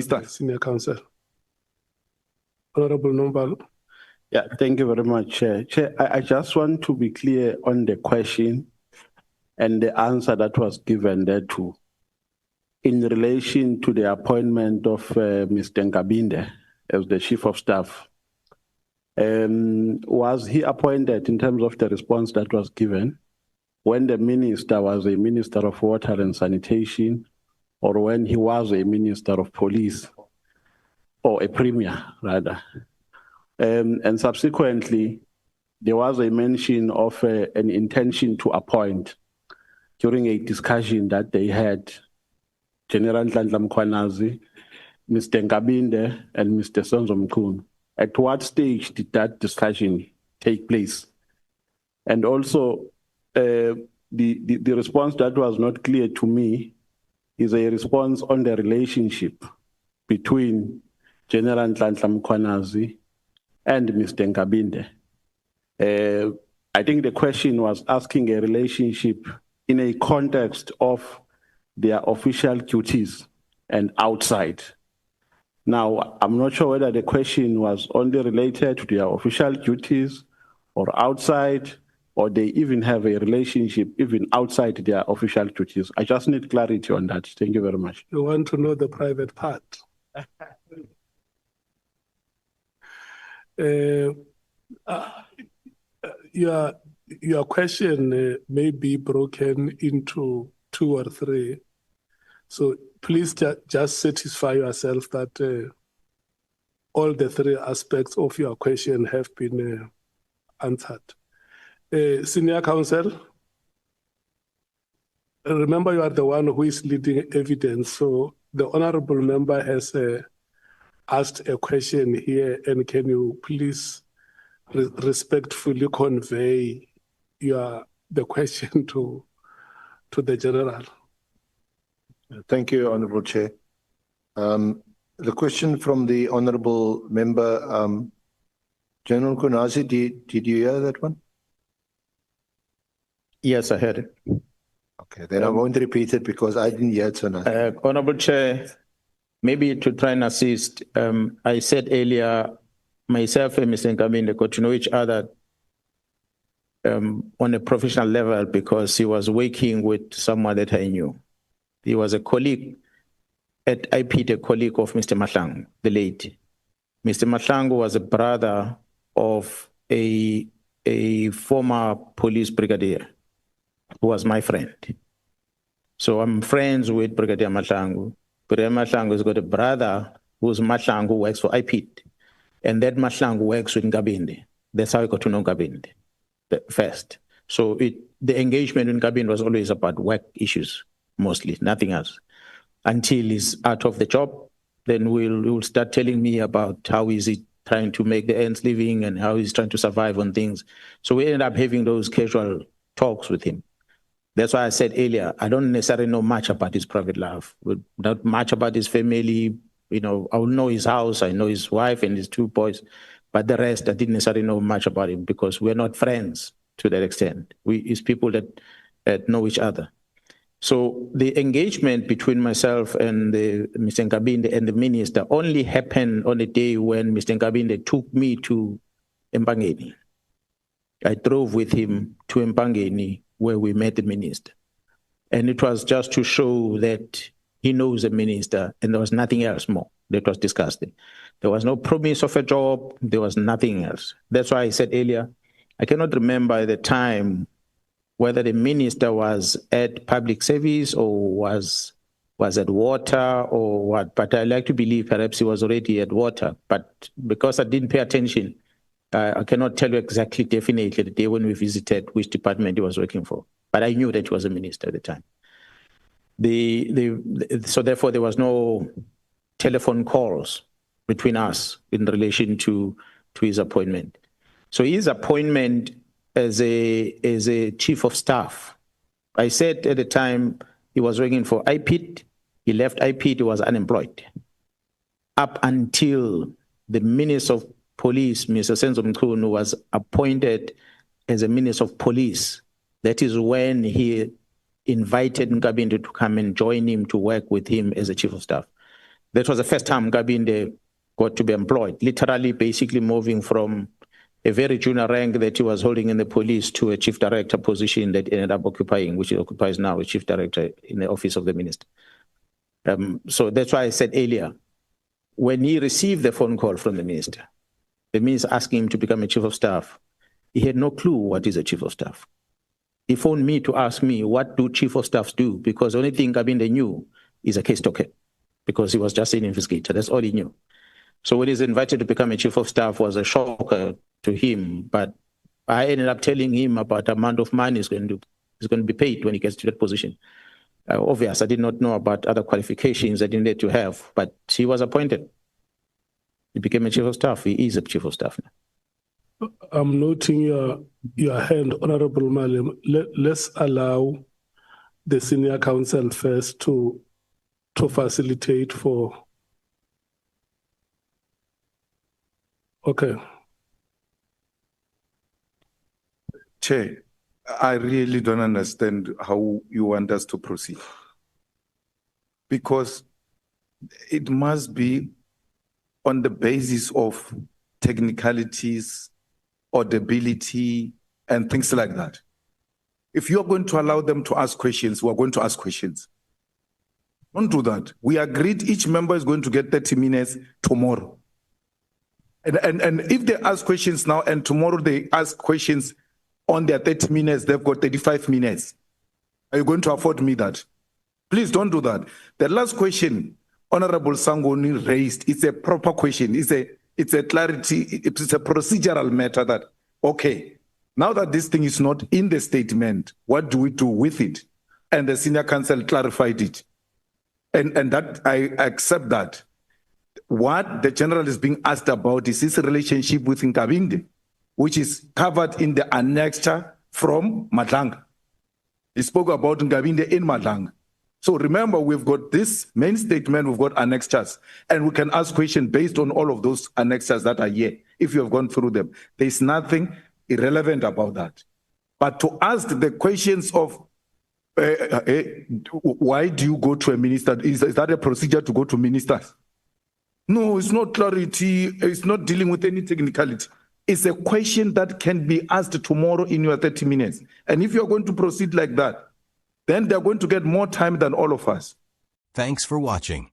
Minister. Senior Counsel. Honorable Nombalo. Yeah, thank you very much, Chair. Chair, I just want to be clear on the question and the answer that was given there too. In relation to the appointment of Mr. Nkabinde as the Chief of Staff, was he appointed in terms of the response that was given when the minister was a Minister of Water and Sanitation, or when he was a Minister of Police, or a Premier rather? And subsequently, there was a mention of an intention to appoint during a discussion that they had General Nhlanhla Mkhwanazi, Mr. Nkabinde, and Mr. Sonzo Mkhunu. At what stage did that discussion take place? And also, the response that was not clear to me is a response on the relationship between General Nhlanhla Mkhwanazi and Mr. Nkabinde. I think the question was asking a relationship in a context of their official duties and outside. Now, I'm not sure whether the question was only related to their official duties or outside, or they even have a relationship even outside their official duties. I just need clarity on that. Thank you very much. You want to know the private part? Your question may be broken into 2 or 3. So please just satisfy yourself that all the 3 aspects of your question have been answered. Senior Counsel, remember you are the one who is leading evidence. So the Honorable Member has asked a question here, and can you please respectfully convey the question to the General? Thank you, Honourable Chair. The question from the Honourable Member, General Mkhwanazi, did you hear that one? Yes, I heard it. Okay, then I won't repeat it because I didn't hear it so nice. Honourable Chair, maybe to try and assist, I said earlier, myself and Mr. Nkabinde got to know each other on a professional level because he was working with someone that I knew. He was a colleague at IPT, a colleague of Mr. Mahlangu, the late. Mr. Mahlangu was a brother of a former police brigadier who was my friend. So I'm friends with Brigadier Mahlangu. Brigadier Mahlangu has got a brother who's Mahlangu, who works for IPT. And that Mahlangu works with Nkabinde. That's how I got to know Nkabinde first. So the engagement in Nkabinde was always about work issues, mostly, nothing else. Until he's out of the job, then we'll start telling me about how is he trying to make the ends living and how he's trying to survive on things. So we ended up having those casual talks with him. That's why I said earlier, I don't necessarily know much about his private life, not much about his family. You know, I will know his house, I know his wife and his 2 boys, but the rest, I didn't necessarily know much about him because we're not friends to that extent. It's people that know each other. So the engagement between myself and Mr. Nkabinde and the minister only happened on the day when Mr. Nkabinde took me to Mpangeni. I drove with him to Mpangeni where we met the minister. And it was just to show that he knows the minister and there was nothing else more that was discussed. There was no promise of a job. There was nothing else. That's why I said earlier, I cannot remember at the time whether the minister was at public service or was at water or what, but I like to believe perhaps he was already at water. But because I didn't pay attention, I cannot tell you exactly definitely the day when we visited which department he was working for. But I knew that he was a minister at the time. So therefore there was no telephone calls between us in relation to his appointment. So his appointment as a chief of staff, I said at the time he was working for IPT. He left IPT, he was unemployed. Up until the Minister of Police, Mr. Sonzo Mkhunu, was appointed as a Minister of Police. That is when he invited Nkabinde to come and join him to work with him as a chief of staff. That was the first time Nkabinde got to be employed, literally basically moving from a very junior rank that he was holding in the police to a chief director position that he ended up occupying, which he occupies now, a chief director in the office of the minister. So that's why I said earlier, when he received the phone call from the minister asking him to become a chief of staff, he had no clue what is a chief of staff. He phoned me to ask me, what do chief of staffs do? Because the only thing Nkabinde knew is a case docket, because he was just an investigator. That's all he knew. So when he's invited to become a chief of staff was a shocker to him, but I ended up telling him about the amount of money he's going to be paid when he gets to that position. Obvious, I did not know about other qualifications I didn't need to have, but he was appointed. He became a chief of staff. He is a chief of staff now. I'm noting your hand, Honorable Malema. Let's allow the senior counsel first to facilitate for. Okay. Chair, I really don't understand how you want us to proceed. Because it must be on the basis of technicalities, audibility, and things like that. If you're going to allow them to ask questions, we're going to ask questions. Don't do that. We agreed each member is going to get 30 minutes tomorrow. And if they ask questions now and tomorrow they ask questions on their 30 minutes, they've got 35 minutes. Are you going to afford me that? Please don't do that. The last question Honorable Sangoni raised, it's a proper question. It's a clarity, it's a procedural matter that, okay, now that this thing is not in the statement, what do we do with it? And the senior counsel clarified it. And that I accept that. What the general is being asked about is his relationship with Nkabinde, which is covered in the annexure from Nhlanhla. He spoke about Nkabinde in Nhlanhla. So remember, we've got this main statement, we've got annexures, and we can ask questions based on all of those annexures that are here, if you have gone through them. There's nothing irrelevant about that. But to ask the questions of why do you go to a minister? Is that a procedure to go to ministers? No, it's not clarity. It's not dealing with any technicality. It's a question that can be asked tomorrow in your 30 minutes. And if you're going to proceed like that, then they're going to get more time than all of us. Thanks for watching.